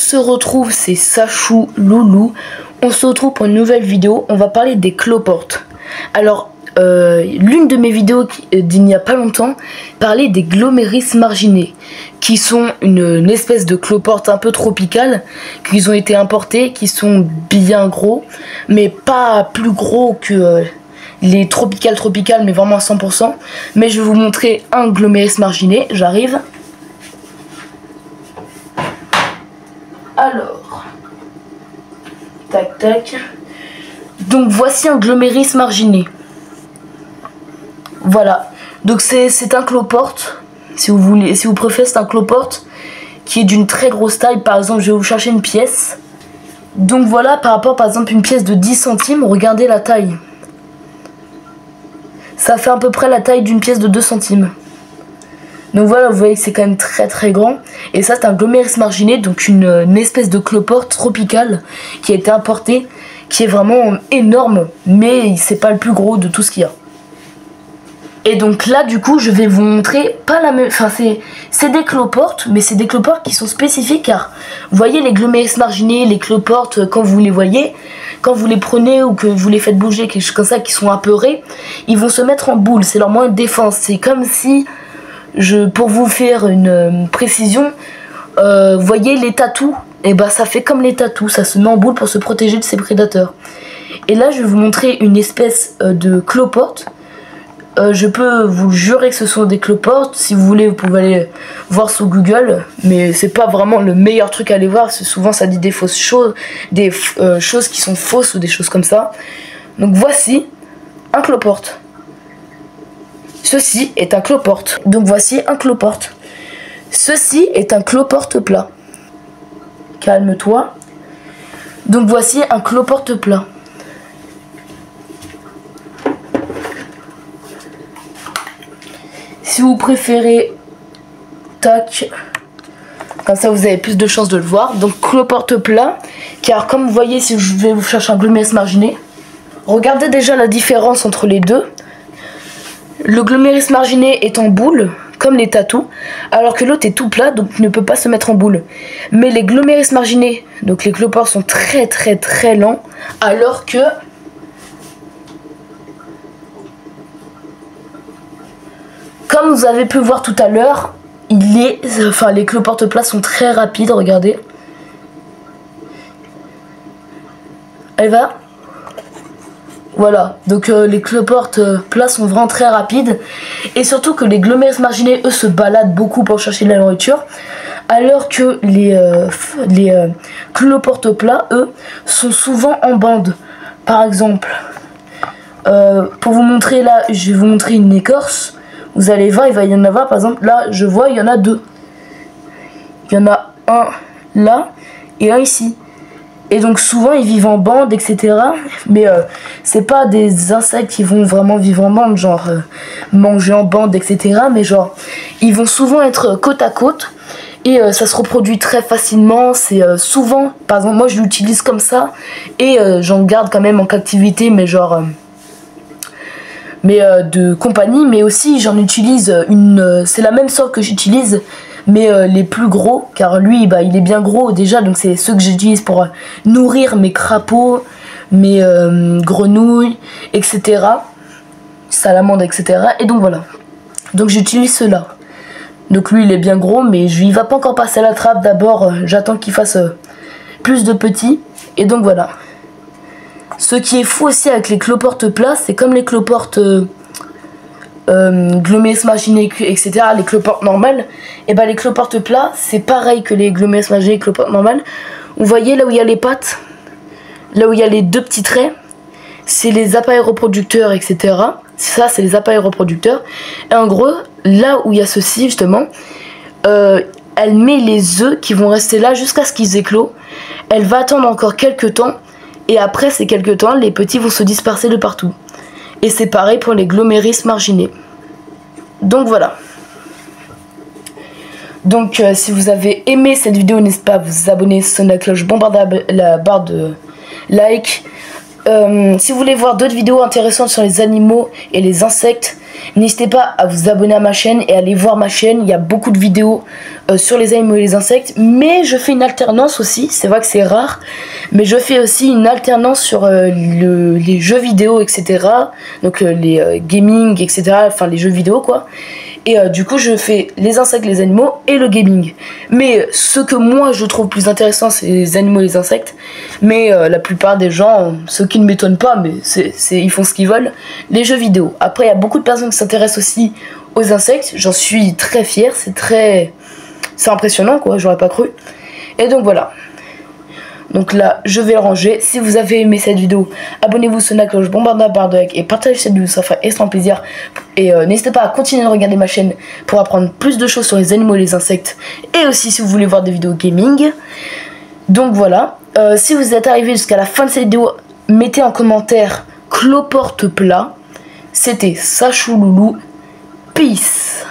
se retrouve, c'est Sachou Loulou. On se retrouve pour une nouvelle vidéo. On va parler des cloportes. Alors, l'une de mes vidéos d'il n'y a pas longtemps parlait des Glomeris marginés, qui sont une espèce de cloporte un peu tropicale, qui ont été importés, qui sont bien gros, mais pas plus gros que les tropicales, mais vraiment à 100%. Mais je vais vous montrer un Glomeris marginé. J'arrive. Alors, tac tac. Donc voici un Glomeris marginé. Voilà. Donc c'est un cloporte. Si vous voulez, si vous préférez, c'est un cloporte qui est d'une très grosse taille. Par exemple, je vais vous chercher une pièce. Donc voilà, par rapport par exemple une pièce de 10 centimes, regardez la taille. Ça fait à peu près la taille d'une pièce de 2 centimes. Donc voilà, vous voyez que c'est quand même très très grand. Et ça, c'est un Glomeris marginé, donc une espèce de cloporte tropicale qui a été importée, qui est vraiment énorme, mais c'est pas le plus gros de tout ce qu'il y a. Et donc là, du coup, je vais vous montrer pas la même. Enfin, c'est des cloportes, mais c'est des cloportes qui sont spécifiques, car vous voyez les Glomeris marginés, les cloportes, quand vous les voyez, quand vous les prenez ou que vous les faites bouger, quelque chose comme ça, qui sont apeurés, ils vont se mettre en boule. C'est leur moyen de défense. C'est comme si, pour vous faire une précision, voyez les tatous, et bah ça fait comme les tatous, ça se met en boule pour se protéger de ses prédateurs. Et là, je vais vous montrer une espèce de cloporte. Je peux vous jurer que ce sont des cloportes. Si vous voulez, vous pouvez aller voir sur Google, mais c'est pas vraiment le meilleur truc à aller voir. Souvent, ça dit des fausses choses, des choses qui sont fausses ou des choses comme ça. Donc voici un cloporte. Ceci est un cloporte. Donc voici un cloporte. Ceci est un cloporte plat. Calme-toi. Donc voici un cloporte plat. Si vous préférez, tac, comme ça vous avez plus de chances de le voir. Donc cloporte plat, car comme vous voyez, si je vais vous chercher un Glomeris marginé, regardez déjà la différence entre les deux. Le Glomeris marginé est en boule, comme les tatous, alors que l'autre est tout plat, donc ne peut pas se mettre en boule. Mais les Glomeris marginés, donc les cloportes, sont très très très lents, alors que comme vous avez pu voir tout à l'heure, les cloportes plats sont très rapides, regardez. Elle va. Voilà, donc les cloportes plats sont vraiment très rapides. Et surtout que les Glomeris marginés, eux, se baladent beaucoup pour chercher de la nourriture. Alors que les cloportes plats, eux, sont souvent en bande. Par exemple, pour vous montrer là, je vais vous montrer une écorce. Vous allez voir, il va y en avoir, par exemple, là, je vois, il y en a deux. Il y en a un là et un ici. Et donc souvent, ils vivent en bande, etc. Mais c'est pas des insectes qui vont vraiment vivre en bande, genre manger en bande, etc. Mais genre, ils vont souvent être côte à côte. Et ça se reproduit très facilement. C'est souvent, par exemple, moi je l'utilise comme ça. Et j'en garde quand même en captivité, mais genre... de compagnie, mais aussi j'en utilise c'est la même sorte que j'utilise, mais les plus gros, car lui bah, il est bien gros déjà, donc c'est ceux que j'utilise pour nourrir mes crapauds, mes grenouilles, etc., salamandres, etc. Et donc voilà, donc j'utilise ceux-là. Donc lui il est bien gros, mais il va pas encore passer à la trappe. D'abord j'attends qu'il fasse plus de petits, et donc voilà. Ce qui est fou aussi avec les cloportes plats, c'est comme les cloportes Glomeris marginés, etc., les cloportes normales, et ben les cloportes plats, c'est pareil que les Glomeris marginés, cloportes normales. Vous voyez là où il y a les pattes, là où il y a les deux petits traits, c'est les appareils reproducteurs, etc. Ça, c'est les appareils reproducteurs. Et en gros, là où il y a ceci, justement, elle met les œufs qui vont rester là jusqu'à ce qu'ils éclosent. Elle va attendre encore quelques temps. Et après ces quelques temps, les petits vont se disperser de partout. Et c'est pareil pour les Glomeris marginés. Donc voilà. Donc si vous avez aimé cette vidéo, n'hésitez pas à vous abonner, sonner la cloche, bombarder la barre de like. si vous voulez voir d'autres vidéos intéressantes sur les animaux et les insectes, n'hésitez pas à vous abonner à ma chaîne et à aller voir ma chaîne. Il y a beaucoup de vidéos sur les animaux et les insectes, mais je fais une alternance aussi. C'est vrai que c'est rare, mais je fais aussi une alternance sur les jeux vidéo, etc. Donc les gaming, etc. Enfin les jeux vidéo quoi. Et du coup je fais les insectes, les animaux et le gaming. Mais ce que moi je trouve plus intéressant c'est les animaux et les insectes. Mais la plupart des gens, ce qui ne m'étonne pas, mais ils font ce qu'ils veulent, les jeux vidéo. Après il y a beaucoup de personnes qui s'intéressent aussi aux insectes. J'en suis très fier, c'est impressionnant quoi, j'aurais pas cru. Et donc voilà. Donc là, je vais le ranger. Si vous avez aimé cette vidéo, abonnez-vous, sonnez la cloche, bombardez la barre de like et partagez cette vidéo, ça fera extrêmement plaisir. Et n'hésitez pas à continuer de regarder ma chaîne pour apprendre plus de choses sur les animaux et les insectes. Et aussi si vous voulez voir des vidéos gaming. Donc voilà. Si vous êtes arrivé jusqu'à la fin de cette vidéo, mettez en commentaire cloporte plat. C'était Sachouloulou. Peace.